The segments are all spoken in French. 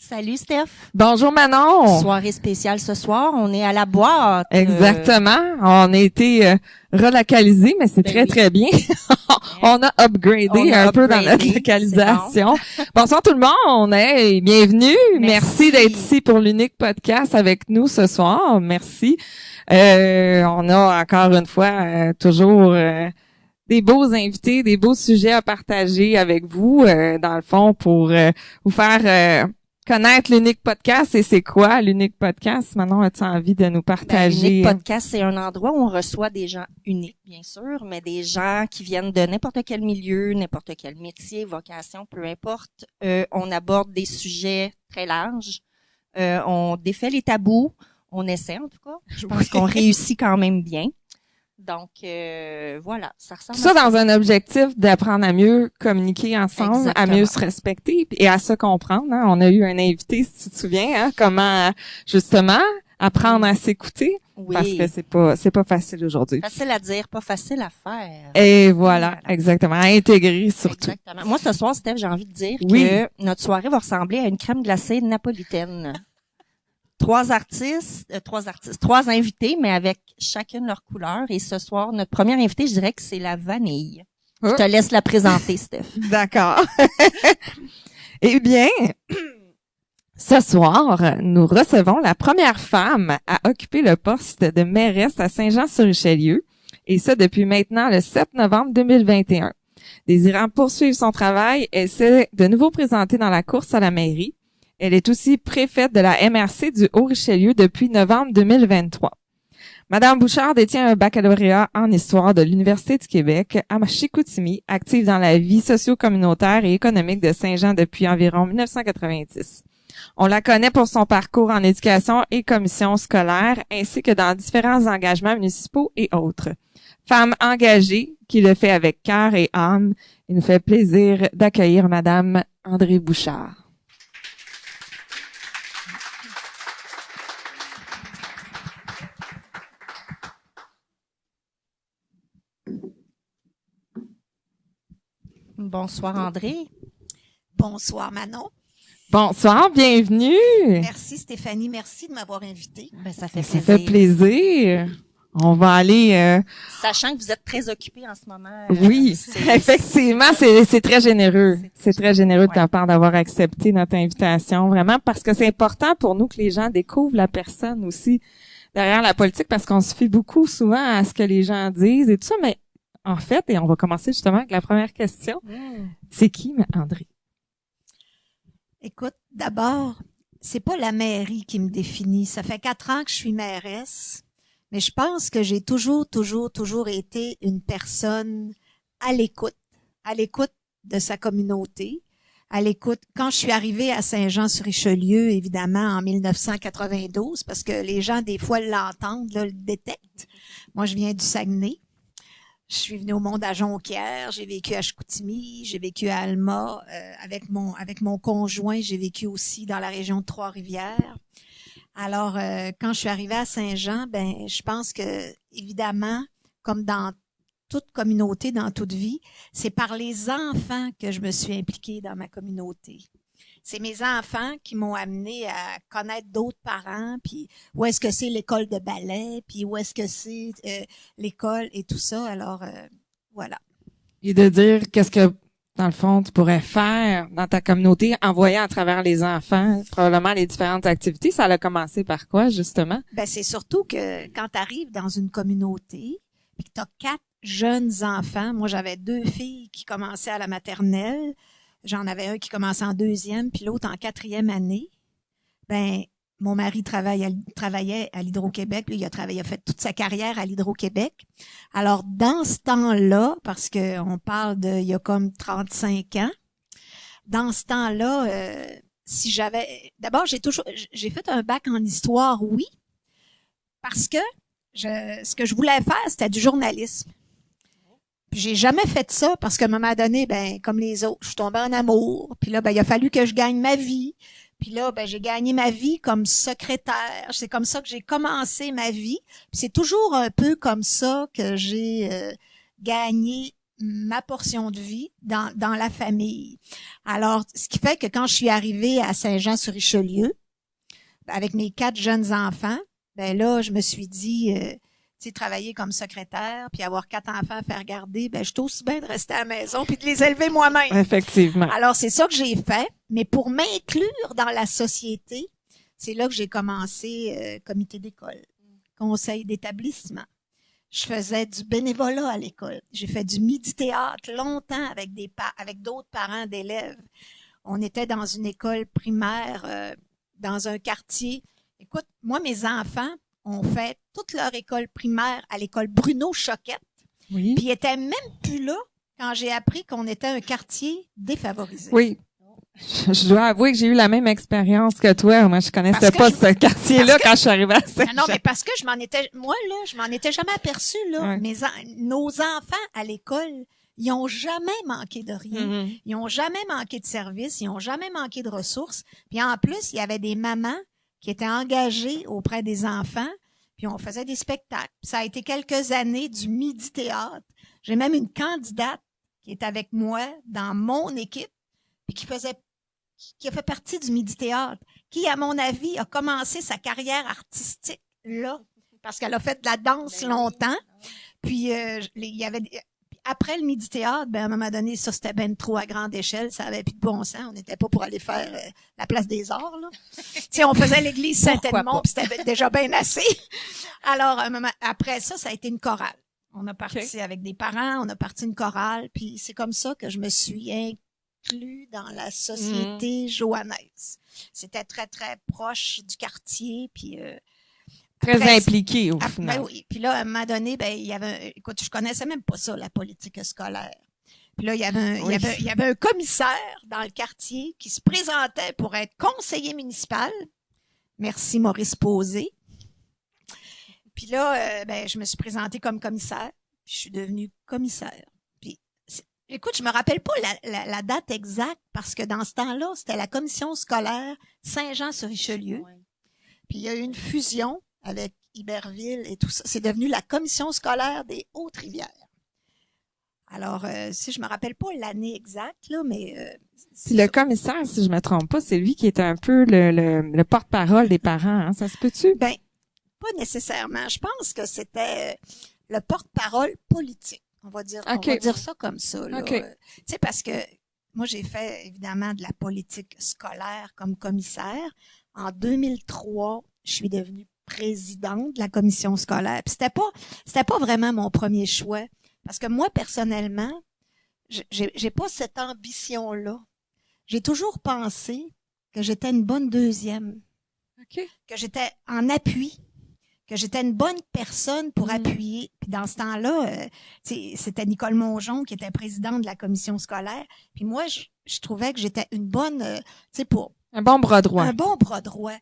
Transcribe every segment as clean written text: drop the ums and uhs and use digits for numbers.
Salut Steph. Bonjour Manon. Soirée spéciale ce soir. On est à la boîte. Exactement. On a été relocalisés, mais c'est très, oui. très bien. On a upgradé un peu dans notre localisation. Bon. Bonsoir tout le monde. Hey, bienvenue. Merci d'être ici pour l'unique podcast avec nous ce soir. Merci. On a encore une fois toujours des beaux invités, des beaux sujets à partager avec vous, dans le fond, pour vous faire connaître l'unique podcast. Et c'est quoi l'unique podcast? Manon, as-tu envie de nous partager? L'unique podcast, c'est un endroit où on reçoit des gens uniques, bien sûr, mais des gens qui viennent de n'importe quel milieu, n'importe quel métier, vocation, peu importe. On aborde des sujets très larges. On défait les tabous. On essaie, en tout cas. Je pense qu'on réussit quand même bien. Donc, voilà, ça ressemble tout ça dans un objectif d'apprendre à mieux communiquer ensemble, Exactement. à mieux se respecter et à se comprendre. Hein. On a eu un invité, si tu te souviens, hein, comment justement apprendre à s'écouter, Oui. parce que c'est pas facile aujourd'hui. Facile à dire, pas facile à faire. Et voilà, exactement, à intégrer surtout. Exactement. Moi, ce soir, Steph, j'ai envie de dire Oui. que notre soirée va ressembler à une crème glacée napolitaine. Trois invités, mais avec chacune leur couleur. Et ce soir, notre première invitée, je dirais que c'est la vanille. Je te laisse la présenter, Steph. D'accord. Eh bien, ce soir, nous recevons la première femme à occuper le poste de mairesse à Saint-Jean-sur-Richelieu, et ça depuis maintenant le 7 novembre 2021. Désirant poursuivre son travail, elle s'est de nouveau présentée dans la course à la mairie. Elle est aussi préfète de la MRC du Haut-Richelieu depuis novembre 2023. Madame Bouchard détient un baccalauréat en histoire de l'Université du Québec à Chicoutimi, active dans la vie socio-communautaire et économique de Saint-Jean depuis environ 1990. On la connaît pour son parcours en éducation et commission scolaire, ainsi que dans différents engagements municipaux et autres. Femme engagée qui le fait avec cœur et âme, il nous fait plaisir d'accueillir Madame Andrée Bouchard. Bonsoir, André. Bonsoir, Manon. Bonsoir, bienvenue. Merci, Stéphanie. Merci de m'avoir invitée. Ben, ça fait Ça fait plaisir. On va aller... Sachant que vous êtes très occupée en ce moment. Oui, effectivement, c'est très généreux. C'est très généreux de ta part d'avoir accepté notre invitation, vraiment, parce que c'est important pour nous que les gens découvrent la personne aussi derrière la politique, parce qu'on se fie beaucoup souvent à ce que les gens disent et tout ça, mais en fait, et on va commencer justement avec la première question. C'est qui, André? Écoute, d'abord, c'est pas la mairie qui me définit. Ça fait 4 ans que je suis mairesse, mais je pense que j'ai toujours été une personne à l'écoute de sa communauté, à l'écoute. Quand je suis arrivée à Saint-Jean-sur-Richelieu, évidemment, en 1992, parce que les gens, des fois, l'entendent, là, le détectent. Moi, je viens du Saguenay. Je suis venue au monde à Jonquière, j'ai vécu à Chicoutimi, j'ai vécu à Alma, avec mon conjoint, j'ai vécu aussi dans la région de Trois-Rivières. Alors, quand je suis arrivée à Saint-Jean, ben, je pense que, évidemment, comme dans toute communauté, dans toute vie, c'est par les enfants que je me suis impliquée dans ma communauté. C'est mes enfants qui m'ont amené à connaître d'autres parents, puis où est-ce que c'est l'école de ballet, puis où est-ce que c'est l'école et tout ça. Alors, voilà. Et de dire qu'est-ce que, dans le fond, tu pourrais faire dans ta communauté en voyant à travers les enfants, probablement les différentes activités. Ça a commencé par quoi, justement? Ben, c'est surtout que quand tu arrives dans une communauté, puis que tu as 4 jeunes enfants, moi j'avais 2 filles qui commençaient à la maternelle, j'en avais un qui commençait en 2e, puis l'autre en 4e année. Ben, mon mari travaillait à l'Hydro-Québec. Lui, il a fait toute sa carrière à l'Hydro-Québec. Alors, dans ce temps-là, parce que on parle il y a comme 35 ans, dans ce temps-là, d'abord, j'ai fait un bac en histoire, oui, parce que ce que je voulais faire, c'était du journalisme. Puis j'ai jamais fait ça parce qu'à un moment donné, ben, comme les autres, je suis tombée en amour. Puis là, ben, il a fallu que je gagne ma vie. Puis là, ben, j'ai gagné ma vie comme secrétaire. C'est comme ça que j'ai commencé ma vie. Puis c'est toujours un peu comme ça que j'ai gagné ma portion de vie dans la famille. Alors, ce qui fait que quand je suis arrivée à Saint-Jean-sur-Richelieu, avec mes 4 jeunes enfants, ben là, je me suis dit, tu sais, travailler comme secrétaire, puis avoir 4 enfants à faire garder, ben je suis aussi bien de rester à la maison puis de les élever moi-même. Effectivement. Alors, c'est ça que j'ai fait, mais pour m'inclure dans la société, c'est là que j'ai commencé comité d'école, conseil d'établissement. Je faisais du bénévolat à l'école. J'ai fait du midi-théâtre longtemps avec d'autres parents d'élèves. On était dans une école primaire, dans un quartier. Écoute, moi, mes enfants ont fait toute leur école primaire à l'école Bruno Choquette. Oui. Puis ils étaient même plus là quand j'ai appris qu'on était un quartier défavorisé. Oui. Je dois avouer que j'ai eu la même expérience que toi. Moi, je connaissais Parce que pas je- ce quartier-là quand je suis arrivée à Saint-Jean. Non, mais parce que je m'en étais jamais aperçue, là. Ouais. Nos enfants à l'école, ils ont jamais manqué de rien. Mhm. Ils ont jamais manqué de service. Ils ont jamais manqué de ressources. Puis en plus, il y avait des mamans qui étaient engagées auprès des enfants. Puis on faisait des spectacles. Puis ça a été quelques années du midi-théâtre. J'ai même une candidate qui est avec moi dans mon équipe puis qui a fait partie du midi-théâtre, qui, à mon avis, a commencé sa carrière artistique là, parce qu'elle a fait de la danse longtemps. Puis il y avait après le midi-théâtre, ben à un moment donné, ça c'était ben trop à grande échelle, ça avait plus de bon sens. On n'était pas pour aller faire la place des Arts là. Tu sais, on faisait l'église Saint-Edmond, puis c'était déjà bien assez. Alors un moment après ça, ça a été une chorale. On a parti avec des parents, on a parti une chorale, puis c'est comme ça que je me suis inclus dans la société joannaise. C'était très très proche du quartier, puis Très après, impliqué, au ben final. oui. Puis là, à un moment donné, ben, il y avait, écoute, je connaissais même pas ça, la politique scolaire. Puis là, il y avait un commissaire dans le quartier qui se présentait pour être conseiller municipal. Merci, Maurice Posé. Puis là, ben, je me suis présentée comme commissaire. Puis je suis devenue commissaire. Puis, écoute, je me rappelle pas la date exacte parce que dans ce temps-là, c'était la commission scolaire Saint-Jean-sur-Richelieu. Ouais. Puis il y a eu une fusion avec Iberville et tout ça. C'est devenu la commission scolaire des Hautes-Rivières. Alors, si je me rappelle pas l'année exacte, là, mais... Puis le commissaire, si je me trompe pas, c'est lui qui était un peu le porte-parole des parents. Hein? Ça se peut-tu? Ben, pas nécessairement. Je pense que c'était le porte-parole politique. On va dire ça comme ça. Là. Okay. Tu sais, parce que moi, j'ai fait évidemment de la politique scolaire comme commissaire. En 2003, je suis devenue présidente de la commission scolaire. Puis c'était pas vraiment mon premier choix. Parce que moi, personnellement, j'ai pas cette ambition-là. J'ai toujours pensé que j'étais une bonne deuxième. OK. Que j'étais en appui. Que j'étais une bonne personne pour appuyer. Puis dans ce temps-là, c'était Nicole Mongeon qui était présidente de la commission scolaire. Puis moi, je trouvais que j'étais une bonne, pour Un bon bras droit. un bon bras droit.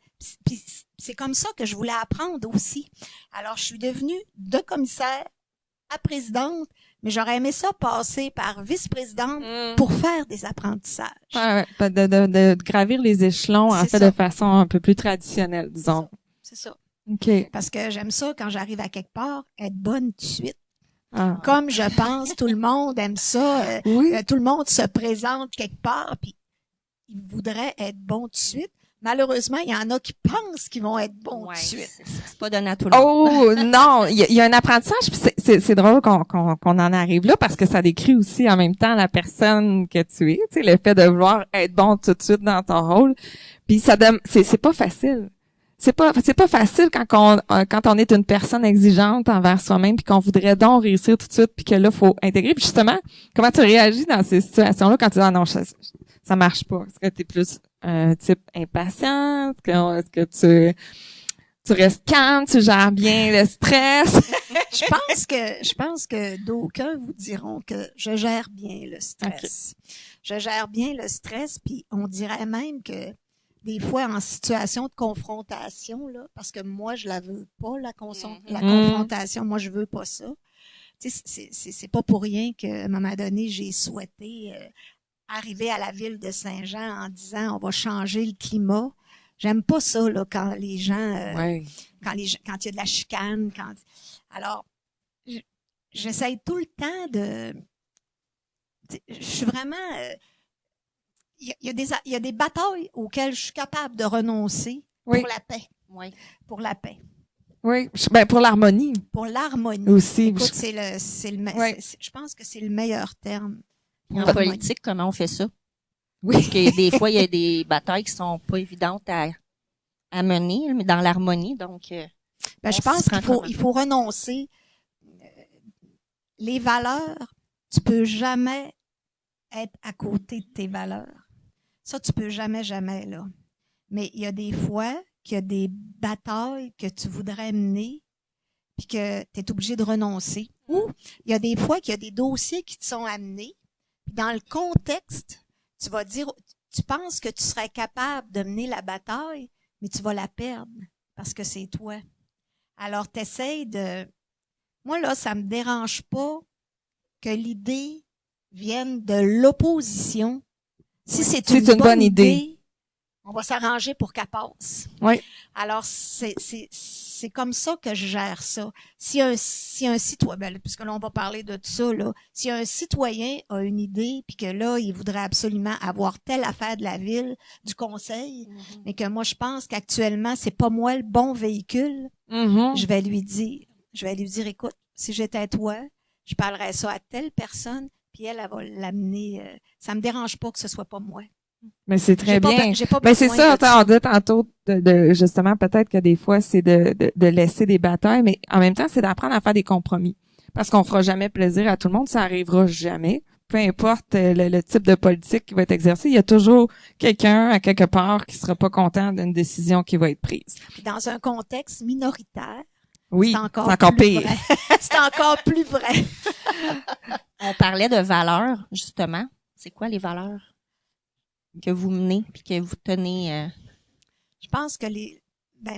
Puis c'est comme ça que je voulais apprendre aussi. Alors, je suis devenue de commissaire à présidente, mais j'aurais aimé ça passer par vice-présidente pour faire des apprentissages. Ouais, de gravir les échelons, en C'est fait, ça. de façon un peu plus traditionnelle, disons. C'est ça. OK. Parce que j'aime ça, quand j'arrive à quelque part, être bonne tout de suite. Ah. Comme je pense, tout le monde aime ça. Oui. Tout le monde se présente quelque part, puis il voudrait être bon tout de suite. Malheureusement, il y en a qui pensent qu'ils vont être bons Ouais, tout de suite. c'est pas donné à tout le monde. Oh non, il y a un apprentissage, puis c'est drôle qu'on en arrive là parce que ça décrit aussi en même temps la personne que tu es, tu sais, le fait de vouloir être bon tout de suite dans ton rôle. Puis c'est pas facile. C'est pas facile quand on est une personne exigeante envers soi-même puis qu'on voudrait donc réussir tout de suite puis que là faut intégrer. Puis justement, comment tu réagis dans ces situations-là quand tu dis ah non, ça marche pas. Est-ce que tu es plus un type impatient? Est-ce que tu restes calme, tu gères bien le stress? Je pense que d'aucuns vous diront que je gère bien le stress. Okay. Je gère bien le stress, puis on dirait même que des fois en situation de confrontation, là, parce que moi je la veux pas la confrontation, moi je veux pas ça. Tu sais, c'est pas pour rien qu'à un moment donné j'ai souhaité arriver à la ville de Saint-Jean en disant on va changer le climat. J'aime pas ça là quand les gens quand il y a de la chicane, alors j'essaye tout le temps je suis vraiment... Il y a des batailles auxquelles je suis capable de renoncer Oui. pour la paix. Oui. Pour la paix. Oui. Pour l'harmonie Pour l'harmonie. aussi. Écoute, Oui. je pense que c'est le meilleur terme. En Harmonie. politique, comment on fait ça? Oui. Parce que des fois, il y a des batailles qui sont pas évidentes à mener, mais dans l'harmonie, donc... Ben, je on pense s'y prend comment? il faut renoncer. Les valeurs, tu peux jamais être à côté de tes valeurs. Ça, tu peux jamais, là. Mais il y a des fois qu'il y a des batailles que tu voudrais mener puis que tu es obligé de renoncer. Ou il y a des fois qu'il y a des dossiers qui te sont amenés. Puis dans le contexte, tu vas dire, tu penses que tu serais capable de mener la bataille, mais tu vas la perdre parce que c'est toi. Alors, t'essayes de... Moi, là, ça me dérange pas que l'idée vienne de l'opposition. Si c'est une bonne idée, on va s'arranger pour qu'elle passe. Oui. Alors, c'est comme ça que je gère ça. Si un citoyen, puisque là, on va parler de tout ça, là, si un citoyen a une idée, puis que là, il voudrait absolument avoir telle affaire de la ville, du conseil, mais que moi, je pense qu'actuellement, c'est pas moi le bon véhicule, je vais lui dire, écoute, si j'étais toi, je parlerais ça à telle personne, puis elle va l'amener. Ça me dérange pas que ce soit pas moi. Mais c'est très bien. J'ai pas Ben c'est besoin ça, de on dit tantôt de justement peut-être que des fois c'est de laisser des batailles, mais en même temps c'est d'apprendre à faire des compromis. Parce qu'on fera jamais plaisir à tout le monde, ça arrivera jamais. Peu importe le type de politique qui va être exercé, il y a toujours quelqu'un à quelque part qui sera pas content d'une décision qui va être prise. Puis dans un contexte minoritaire, Oui, c'est encore pire. vrai. C'est encore plus vrai. On parlait de valeurs, justement. C'est quoi les valeurs que vous menez puis que vous tenez? Je pense que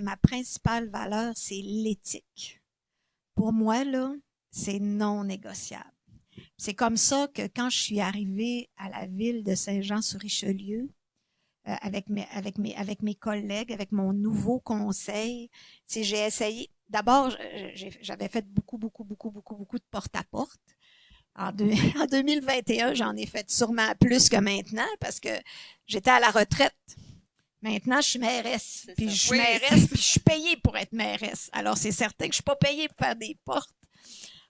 ma principale valeur, c'est l'éthique. Pour moi, là, c'est non négociable. C'est comme ça que quand je suis arrivée à la ville de Saint-Jean-sur-Richelieu, avec mes collègues, avec mon nouveau conseil, j'ai essayé. D'abord, j'avais fait beaucoup de porte-à-porte. En 2021, j'en ai fait sûrement plus que maintenant parce que j'étais à la retraite. Maintenant, je suis mairesse. Puis je suis mairesse, puis je suis payée pour être mairesse. Alors, c'est certain que je suis pas payée pour faire des portes.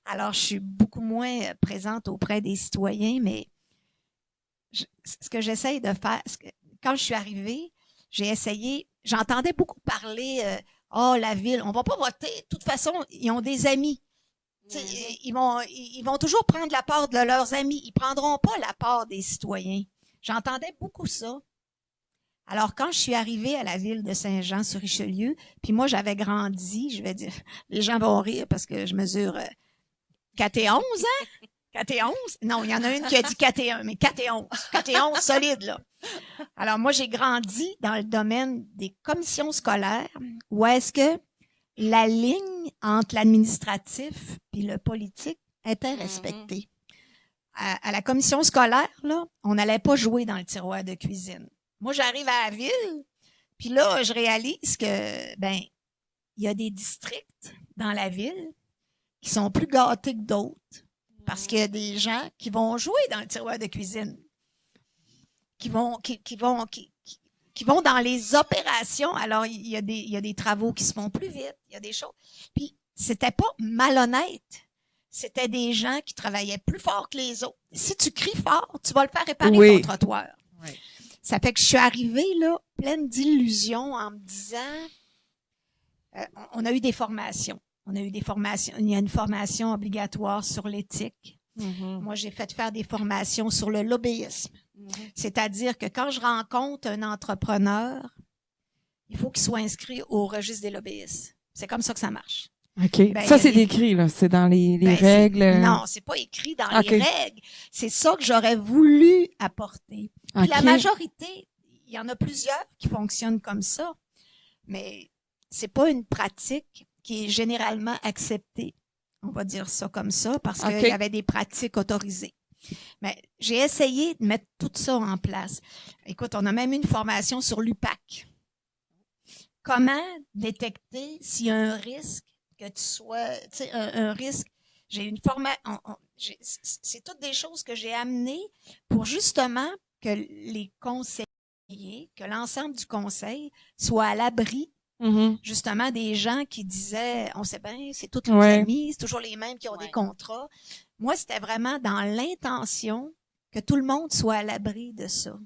Alors, je suis beaucoup moins présente auprès des citoyens, mais ce que j'essaye de faire, quand je suis arrivée, j'ai essayé, j'entendais beaucoup parler, la ville, on va pas voter, de toute façon, ils ont des amis. Ils vont toujours prendre la part de leurs amis. Ils prendront pas la part des citoyens. J'entendais beaucoup ça. Alors, quand je suis arrivée à la ville de Saint-Jean-sur-Richelieu, puis moi, j'avais grandi, je vais dire, les gens vont rire parce que je mesure 4 et 11, hein? 4 et 11? Non, il y en a une qui a dit 4 et 1, mais 4 et 11. 4 et 11, solide, là. Alors, moi, j'ai grandi dans le domaine des commissions scolaires où est-ce que la ligne entre l'administratif puis le politique était respectée. À la commission scolaire, là, on n'allait pas jouer dans le tiroir de cuisine. Moi, j'arrive à la ville, puis là, je réalise que, il y a des districts dans la ville qui sont plus gâtés que d'autres parce qu'il y a des gens qui vont jouer dans le tiroir de cuisine, qui vont dans les opérations. Alors, il y a des travaux qui se font plus vite, il y a des choses. Puis, c'était pas malhonnête. C'était des gens qui travaillaient plus fort que les autres. Si tu cries fort, tu vas le faire réparer ton trottoir. Oui. Ça fait que je suis arrivée, là, pleine d'illusions en me disant, on a eu des formations. Il y a une formation obligatoire sur l'éthique. Moi, j'ai fait faire des formations sur le lobbyisme. C'est-à-dire que quand je rencontre un entrepreneur, il faut qu'il soit inscrit au registre des lobbyistes. C'est comme ça que ça marche. OK. Ça, c'est écrit, là. C'est dans les règles. Non, c'est pas écrit dans les règles. C'est ça que j'aurais voulu apporter. Puis la majorité, il y en a plusieurs qui fonctionnent comme ça, mais c'est pas une pratique qui est généralement acceptée. On va dire ça comme ça, parce qu'il y avait des pratiques autorisées. Mais j'ai essayé de mettre tout ça en place. Écoute, on a même une formation sur l'UPAC. Comment détecter s'il y a un risque que tu sois, tu sais, un risque. J'ai une formation. C'est toutes des choses que j'ai amenées pour justement que les conseillers, que l'ensemble du conseil soit à l'abri justement des gens qui disaient, on sait bien, c'est tous nos amis, c'est toujours les mêmes qui ont des contrats. Moi, c'était vraiment dans l'intention que tout le monde soit à l'abri de ça.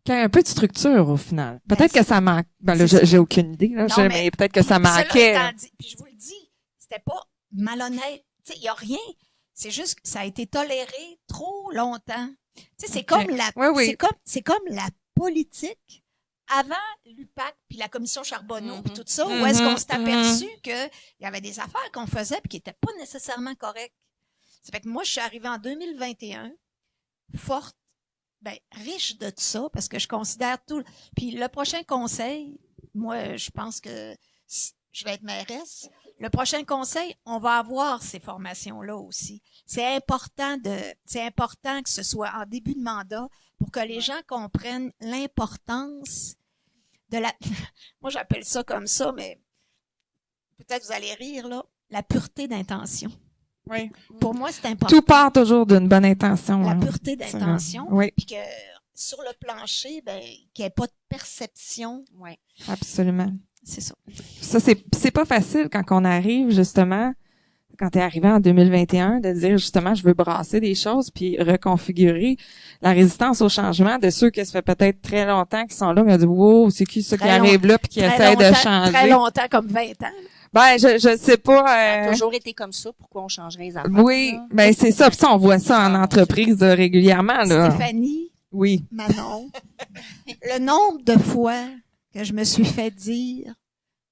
Qu'il y a un peu de structure au final. Peut-être que ça manque. Ben là, j'ai aucune idée, là, non, mais peut-être que ça manquait. Puis je vous le dis, c'était pas malhonnête. Tu sais, il y a rien. C'est juste que ça a été toléré trop longtemps. Tu sais, c'est comme la, c'est comme la politique avant l'UPAC puis la commission Charbonneau puis tout ça, où est-ce qu'on s'est aperçu que il y avait des affaires qu'on faisait puis qui étaient pas nécessairement correctes. Ça fait que moi, je suis arrivée en 2021 forte, riche de tout ça, parce que je considère tout. Puis le prochain conseil, moi, je pense que je vais être mairesse. Le prochain conseil, on va avoir ces formations-là aussi. C'est important que ce soit en début de mandat pour que les gens comprennent l'importance de la, moi j'appelle ça comme ça, mais peut-être vous allez rire, là, la pureté d'intention. Oui. Pour moi, c'est important. Tout part toujours d'une bonne intention. La pureté d'intention. Oui. Puis que sur le plancher, qu'il n'y ait pas de perception. Oui. Absolument. C'est ça. Ça, c'est pas facile quand on arrive, justement, quand t'es arrivé en 2021, de dire, justement, je veux brasser des choses puis reconfigurer la résistance au changement de ceux qui ça fait peut-être très longtemps qui sont là, mais on dit, wow, c'est qui ceux qui arrivent là puis qui essaient de changer. Très longtemps, comme 20 ans. Ben, je sais pas. Ça a toujours été comme ça. Pourquoi on changerait les affaires? Oui, là? Ben c'est ça. Puis ça, on voit ça en entreprise régulièrement là. Stéphanie. Oui. Manon. Le nombre de fois que je me suis fait dire,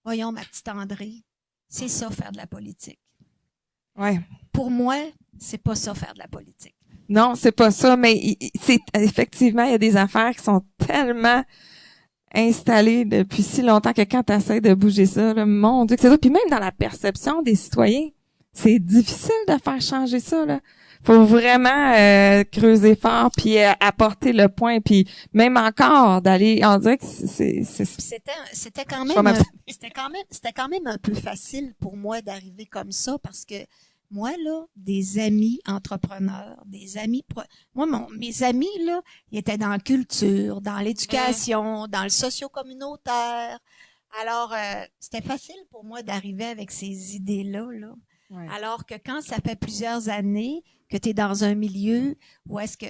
voyons ma petite André, c'est ça faire de la politique. Ouais. Pour moi, c'est pas ça faire de la politique. Non, c'est pas ça. Mais c'est effectivement, il y a des affaires qui sont tellement installé depuis si longtemps que quand tu essaies de bouger ça, là, mon Dieu, que c'est ça. Puis même dans la perception des citoyens, c'est difficile de faire changer ça, là. Faut vraiment creuser fort puis apporter le point puis même encore d'aller, on dirait que c'était quand même un peu facile pour moi d'arriver comme ça parce que moi, là, des amis entrepreneurs, mes amis, là, ils étaient dans la culture, dans l'éducation, dans le socio-communautaire. Alors, c'était facile pour moi d'arriver avec ces idées-là, là. Ouais. Alors que quand ça fait plusieurs années que tu es dans un milieu où est-ce que...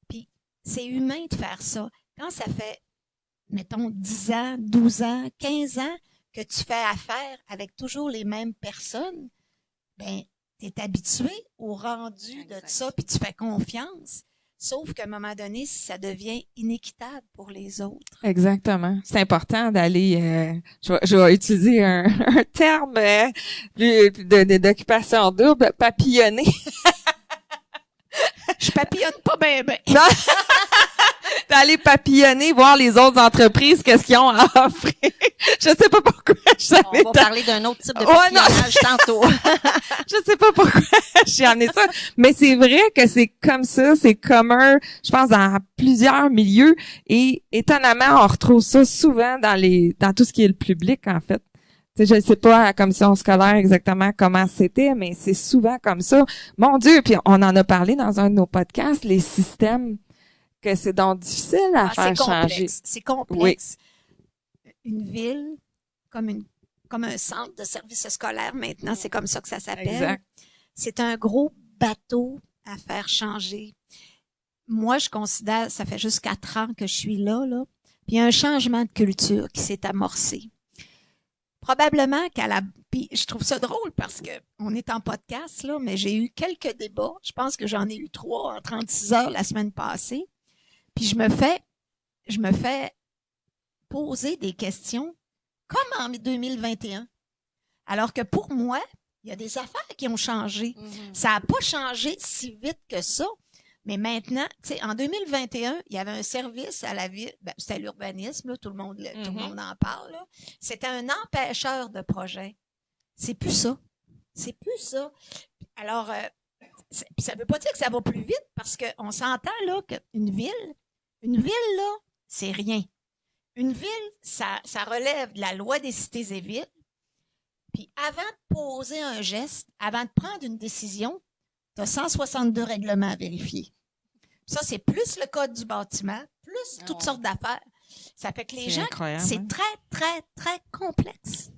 Puis, c'est humain de faire ça. Quand ça fait, mettons, 10 ans, 12 ans, 15 ans que tu fais affaire avec toujours les mêmes personnes, t'es habitué au rendu de ça, puis tu fais confiance. Sauf qu'à un moment donné, ça devient inéquitable pour les autres. Exactement. C'est important d'aller, je vais utiliser un terme d'occupation double, papillonner. Je papillonne pas ben. D'aller papillonner, voir les autres entreprises, qu'est-ce qu'ils ont à offrir. Je sais pas pourquoi je savais. On va parler d'un autre type de papillonnage tantôt. Je sais pas pourquoi j'ai amené ça. Mais c'est vrai que c'est comme ça, c'est commun, je pense, dans plusieurs milieux. Et étonnamment, on retrouve ça souvent dans tout ce qui est le public, en fait. Tu sais, je sais pas à la commission scolaire exactement comment c'était, mais c'est souvent comme ça. Mon Dieu, puis on en a parlé dans un de nos podcasts, les systèmes, que c'est donc difficile à faire changer. C'est complexe. Oui. Une ville, comme un centre de service scolaire maintenant, c'est comme ça que ça s'appelle. Exact. C'est un gros bateau à faire changer. Moi, je considère, ça fait juste 4 ans que je suis là, puis il y a un changement de culture qui s'est amorcé. Probablement puis je trouve ça drôle parce que on est en podcast, là, mais j'ai eu quelques débats. Je pense que j'en ai eu 3 en 36 heures la semaine passée. Puis je me fais poser des questions comme en 2021. Alors que pour moi, il y a des affaires qui ont changé. Mm-hmm. Ça n'a pas changé si vite que ça. Mais maintenant, tu sais, en 2021, il y avait un service à la ville, c'était l'urbanisme, là, tout le monde en parle, là. C'était un empêcheur de projet. C'est plus ça. C'est plus ça. Alors, ça veut pas dire que ça va plus vite parce qu'on s'entend, là, qu'une ville, là, c'est rien. Une ville, ça relève de la loi des cités et villes. Puis avant de poser un geste, avant de prendre une décision, tu as 162 règlements à vérifier. Ça, c'est plus le code du bâtiment, plus toutes sortes d'affaires. Ça fait que les gens, c'est très, très, très complexe.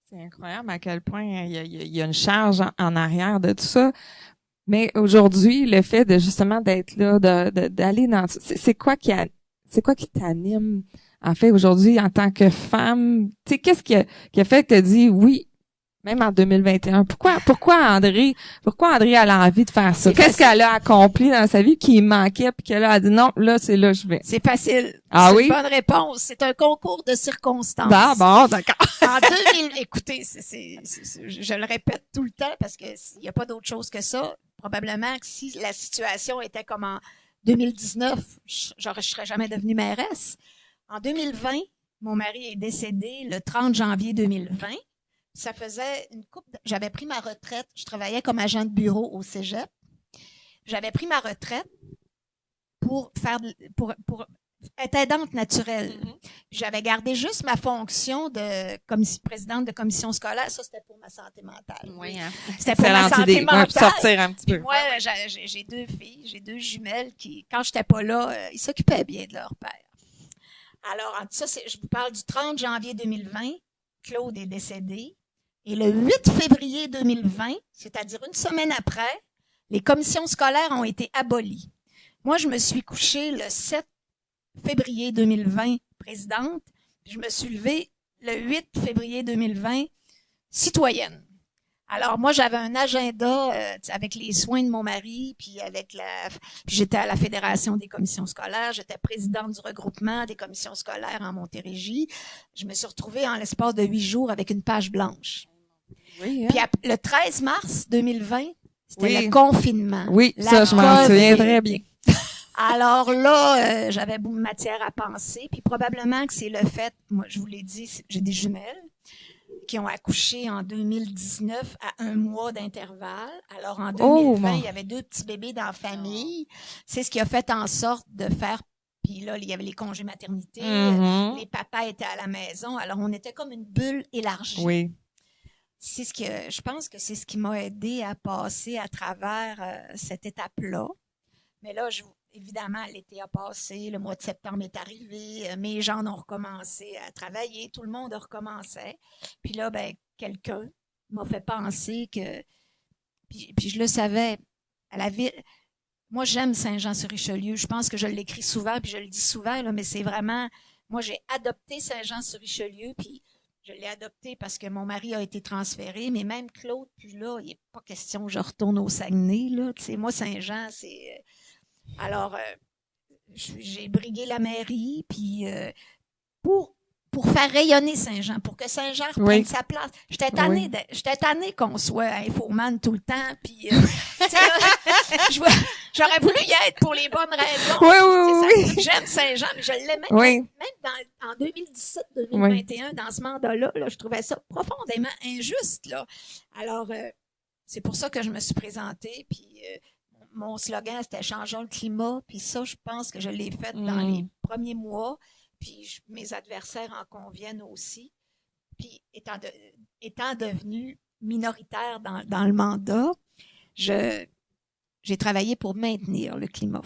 C'est incroyable à quel point il y a une charge en arrière de tout ça. Mais aujourd'hui, le fait de justement d'être là, d'aller dans, c'est quoi qui t'anime en fait aujourd'hui en tant que femme? Tu sais, qu'est-ce qui a fait que tu as dit oui, même en 2021? Pourquoi André elle a envie de faire ça? Qu'est-ce qu'elle a accompli dans sa vie qui manquait puis qu'elle a dit non, là c'est là que je vais? C'est facile. Ah c'est oui? Une bonne réponse. C'est un concours de circonstances. Ah bon, d'accord. En 2000, écoutez, je le répète tout le temps parce que il y a pas d'autre chose que ça. Probablement que si la situation était comme en 2019, je serais jamais devenue mairesse. En 2020, mon mari est décédé le 30 janvier 2020. Ça faisait j'avais pris ma retraite. Je travaillais comme agent de bureau au cégep. J'avais pris ma retraite pour être aidante naturelle. J'avais gardé juste ma fonction de présidente de commission scolaire. Ça, c'était pour ma santé mentale. Oui, hein. C'était pour ma santé mentale. Ouais, pour sortir un petit peu. Moi, j'ai 2 filles, j'ai 2 jumelles qui, quand j'étais pas là, ils s'occupaient bien de leur père. Alors, ça, je vous parle du 30 janvier 2020. Claude est décédé. Et le 8 février 2020, c'est-à-dire une semaine après, les commissions scolaires ont été abolies. Moi, je me suis couchée le 7 février 2020 présidente. Je me suis levée le 8 février 2020 citoyenne. Alors, moi, j'avais un agenda avec les soins de mon mari, puis j'étais à la Fédération des commissions scolaires, j'étais présidente du regroupement des commissions scolaires en Montérégie. Je me suis retrouvée en l'espace de 8 jours avec une page blanche. Oui, hein? Puis le 13 mars 2020, c'était le confinement. Oui, ça, je m'en souviens très bien. Alors là, j'avais beaucoup de matière à penser, puis probablement que c'est le fait, moi, je vous l'ai dit, j'ai des jumelles qui ont accouché en 2019 à 1 mois d'intervalle. Alors, en 2020, il y avait 2 petits bébés dans la famille. C'est ce qui a fait en sorte de faire... Puis là, il y avait les congés maternité. Les papas étaient à la maison. Alors, on était comme une bulle élargie. Oui. Je pense que c'est ce qui m'a aidé à passer à travers cette étape-là. Mais là, évidemment, l'été a passé, le mois de septembre est arrivé, mes gens ont recommencé à travailler, tout le monde a recommencé. Puis là, quelqu'un m'a fait penser que... Puis je le savais, à la ville... Moi, j'aime Saint-Jean-sur-Richelieu. Je pense que je l'écris souvent, puis je le dis souvent, là, mais c'est vraiment... Moi, j'ai adopté Saint-Jean-sur-Richelieu, puis je l'ai adopté parce que mon mari a été transféré, mais même Claude, puis là, il n'est pas question que je retourne au Saguenay, là. Tu sais, moi, Saint-Jean, c'est... Alors, j'ai brigué la mairie, puis pour faire rayonner Saint-Jean, pour que Saint-Jean reprenne sa place. J'étais tannée qu'on soit infoman tout le temps, puis j'aurais voulu y être pour les bonnes raisons. Oui. J'aime Saint-Jean, mais je l'aimais même en 2017-2021, dans ce mandat-là, là, je trouvais ça profondément injuste, là. Alors, c'est pour ça que je me suis présentée, puis... mon slogan, c'était « Changeons le climat », puis ça, je pense que je l'ai fait dans les premiers mois, puis mes adversaires en conviennent aussi. Puis, étant devenue minoritaire dans le mandat, j'ai travaillé pour maintenir le climat.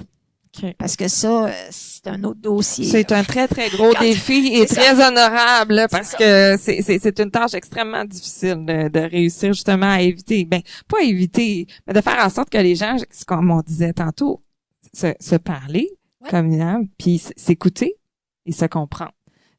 Okay. Parce que ça, c'est un autre dossier. C'est un très, très gros défi et très honorable, là, parce que c'est une tâche extrêmement difficile de réussir justement à éviter, pas éviter, mais de faire en sorte que les gens, comme on disait tantôt, se parler communément, puis s'écouter et se comprendre.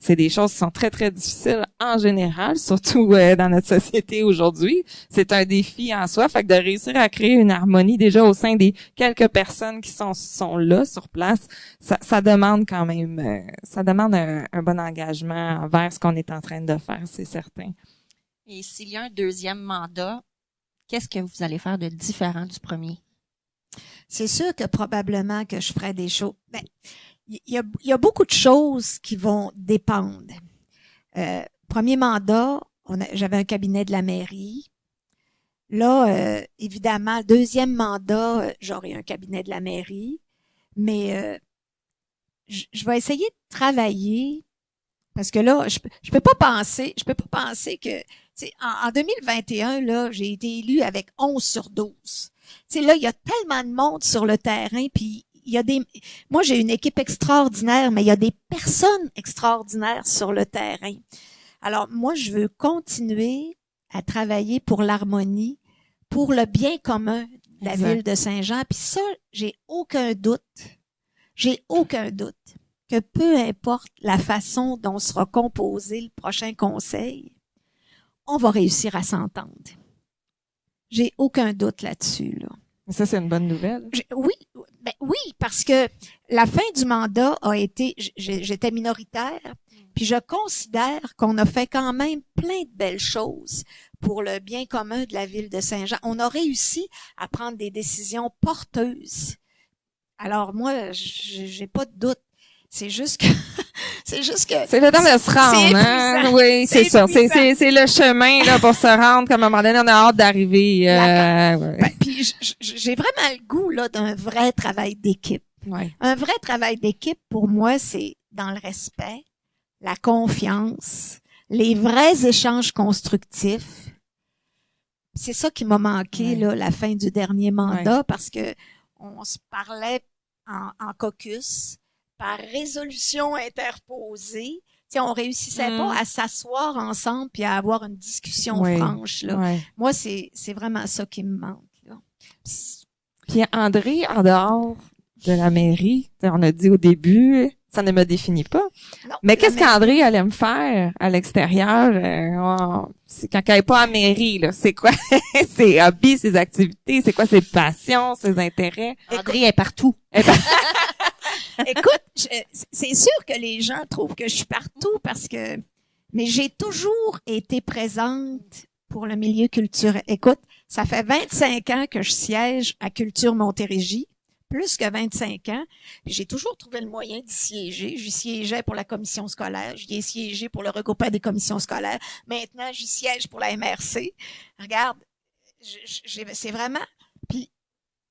C'est des choses qui sont très, très difficiles en général, surtout dans notre société aujourd'hui. C'est un défi en soi, fait que de réussir à créer une harmonie déjà au sein des quelques personnes qui sont là, sur place, ça demande quand même, ça demande un bon engagement envers ce qu'on est en train de faire, c'est certain. Et s'il y a un 2e mandat, qu'est-ce que vous allez faire de différent du premier? C'est sûr que probablement que je ferai des choses... Il y a beaucoup de choses qui vont dépendre. Premier mandat, j'avais un cabinet de la mairie. Là, évidemment, 2e mandat, j'aurai un cabinet de la mairie. Mais je vais essayer de travailler parce que là, je peux pas penser que sais, en 2021, là, j'ai été élue avec 11 sur 12. Tu sais, là, il y a tellement de monde sur le terrain, puis il y a moi, j'ai une équipe extraordinaire, mais il y a des personnes extraordinaires sur le terrain. Alors, moi, je veux continuer à travailler pour l'harmonie, pour le bien commun de la ville de Saint-Jean. Puis ça, j'ai aucun doute que peu importe la façon dont sera composé le prochain conseil, on va réussir à s'entendre. J'ai aucun doute là-dessus, là. Ça, c'est une bonne nouvelle. Oui, parce que la fin du mandat a été, j'étais minoritaire, puis je considère qu'on a fait quand même plein de belles choses pour le bien commun de la ville de Saint-Jean. On a réussi à prendre des décisions porteuses. Alors moi, j'ai pas de doute. C'est juste que c'est le temps de se rendre, hein? Oui, c'est ça. C'est le chemin, là, pour se rendre, comme à un moment donné, on a hâte d'arriver, ouais. Ben, puis j'ai vraiment le goût, là, d'un vrai travail d'équipe. Ouais. Un vrai travail d'équipe, pour moi, c'est dans le respect, la confiance, les vrais échanges constructifs. C'est ça qui m'a manqué, là, la fin du dernier mandat, parce que on se parlait en caucus, par résolution interposée. Tu sais, on réussissait pas à s'asseoir ensemble puis à avoir une discussion franche, là. Ouais. Moi, c'est vraiment ça qui me manque, là. Puis André, en dehors de la mairie, on a dit au début, ça ne me définit pas. Non, mais qu'est-ce qu'André allait me faire à l'extérieur? C'est quand elle n'est pas à mairie, là. C'est quoi ses hobbies, ses activités? C'est quoi ses passions, ses intérêts? André est partout. Écoute, c'est sûr que les gens trouvent que je suis partout mais j'ai toujours été présente pour le milieu culturel. Écoute, ça fait 25 ans que je siège à Culture Montérégie, plus que 25 ans. Puis j'ai toujours trouvé le moyen d'y siéger. J'y siégeais pour la commission scolaire, j'y ai siégé pour le regroupement des commissions scolaires. Maintenant, j'y siège pour la MRC. Regarde, c'est vraiment... Puis,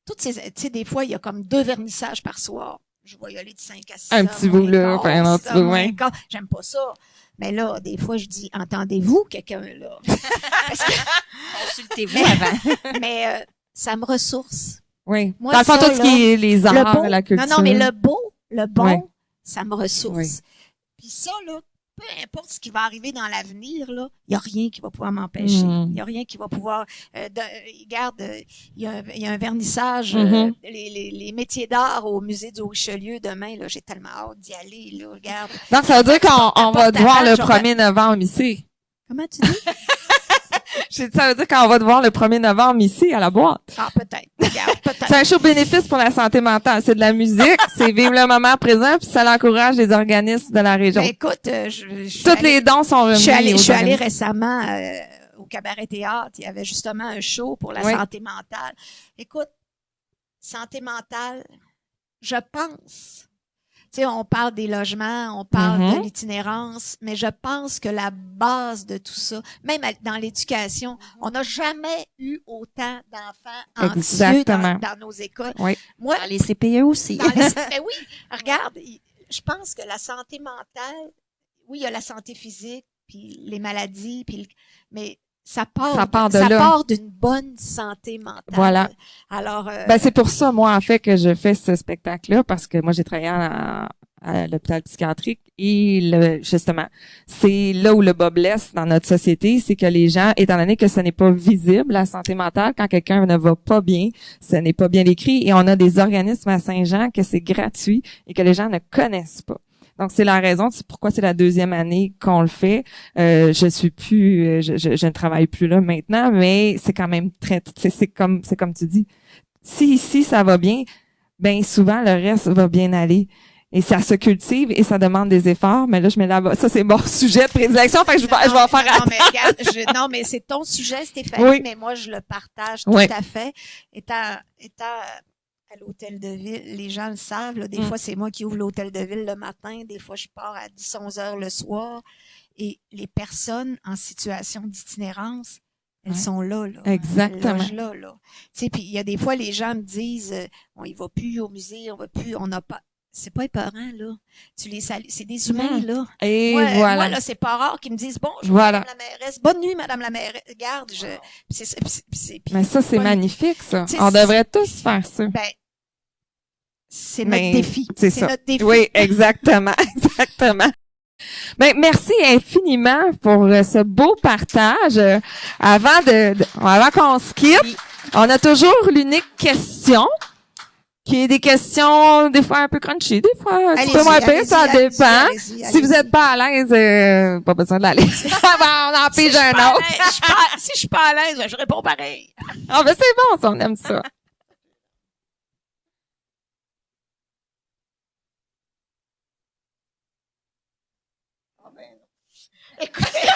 toutes ces... Tu sais, des fois, il y a comme 2 vernissages par soir. Je vais y aller de 5 à 6 un petit bout là, enfin un autre bout, ouais. J'aime pas ça. Mais là, des fois, je dis, entendez-vous quelqu'un, là? Consultez-vous avant. Mais ça me ressource. Oui. Moi, dans le fond, tout ce qui est les arts, la culture. Non, mais le bon, ça me ressource. Oui. Puis ça, là, peu importe ce qui va arriver dans l'avenir, là, il y a rien qui va pouvoir m'empêcher. Il y a rien qui va pouvoir... regarde, il y a un vernissage, les métiers d'art au musée du Richelieu demain, là, j'ai tellement hâte d'y aller, là, regarde. Donc, ça veut dire qu'on va te voir le 1er novembre ici. Comment tu dis? Ça veut dire qu'on va te voir le 1er novembre ici, à la boîte. Ah, peut-être. Regarde, peut-être. C'est un show bénéfice pour la santé mentale. C'est de la musique, c'est vivre le moment présent, puis ça l'encourage les organismes de la région. Ben, écoute, Tous les dons sont remis. Je suis allée récemment au Cabaret Théâtre. Il y avait justement un show pour la santé mentale. Écoute, santé mentale, je pense... Tu sais, on parle des logements, on parle de l'itinérance, mais je pense que la base de tout ça, même dans l'éducation, on n'a jamais eu autant d'enfants anxieux dans nos écoles. Oui. Moi, dans les CPE aussi. Ben oui, regarde, je pense que la santé mentale, oui, il y a la santé physique, puis les maladies, mais ça part d'une bonne santé mentale. Voilà. Alors, c'est pour ça, moi, en fait, que je fais ce spectacle-là, parce que moi, j'ai travaillé à l'hôpital psychiatrique et justement, c'est là où le bas blesse dans notre société, c'est que les gens, étant donné que ce n'est pas visible, la santé mentale, quand quelqu'un ne va pas bien, ce n'est pas bien écrit et on a des organismes à Saint-Jean que c'est gratuit et que les gens ne connaissent pas. Donc, c'est la raison, c'est pourquoi c'est la 2e année qu'on le fait. Je ne travaille plus là maintenant, mais c'est quand même c'est comme tu dis. Si ici, ça va bien, ben, souvent, le reste va bien aller. Et ça se cultive et ça demande des efforts. Mais là, je mets là-bas. Ça, c'est mon sujet de prédilection. Fait que je vais en faire non, mais c'est ton sujet, Stéphanie, mais moi, je le partage tout à fait. Étant à l'hôtel de ville, les gens le savent, là, des fois, c'est moi qui ouvre l'hôtel de ville le matin, des fois, je pars à 10-11 heures le soir, et les personnes en situation d'itinérance, elles sont là. Exactement. Elles logent là. Tu sais, puis il y a des fois, les gens me disent, on y va plus au musée, on n'a pas... c'est pas épeurant, là. Tu les salues. C'est des humains, là. Et Moi, voilà. moi, là, c'est pas rare qu'ils me disent, bonjour, Voilà. madame la mairesse. Bonne nuit, madame la mairesse. Regarde, puis Mais ça, c'est bonne- magnifique, ça. Tu sais, On devrait tous faire ça. Ben, c'est Mais notre défi. c'est ça. notre défi. Oui, exactement, exactement. Ben, merci infiniment pour ce beau partage. Avant qu'on se quitte, on a toujours l'unique question, qui est des questions des fois un peu crunchy, des fois un petit peu moins pire, ça dépend. Si vous n'êtes pas à l'aise, pas besoin de l'aller. On en pige un autre. Si je suis pas à l'aise, je réponds pareil. Ah ben c'est bon, ça, on aime ça. Écoutez,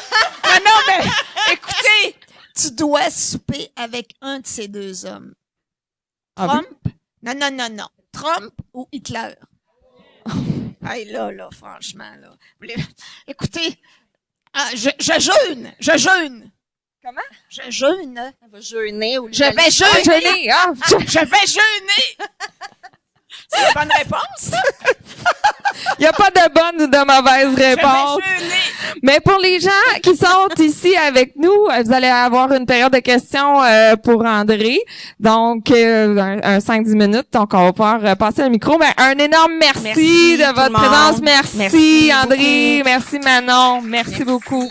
mais écoutez, tu dois souper avec un de ces deux hommes. Ah Trump? Non. Trump ou Hitler? Hey, là, franchement, là. Écoutez, je jeûne. Comment? Je jeûne. On va jeûner ou Je vais jeûner. Jeûner, ah, Je vais jeûner. C'est la bonne réponse. il n'y a pas de bonne ou de mauvaise réponse. Je vais jeûner. Mais pour les gens qui sont ici avec nous, vous allez avoir une période de questions pour André. Donc, un 5-10 minutes. Donc, on va pouvoir passer le micro. Mais un énorme merci Merci, de tout votre le monde. présence. Merci, Merci André. beaucoup. Merci, Manon. Merci beaucoup.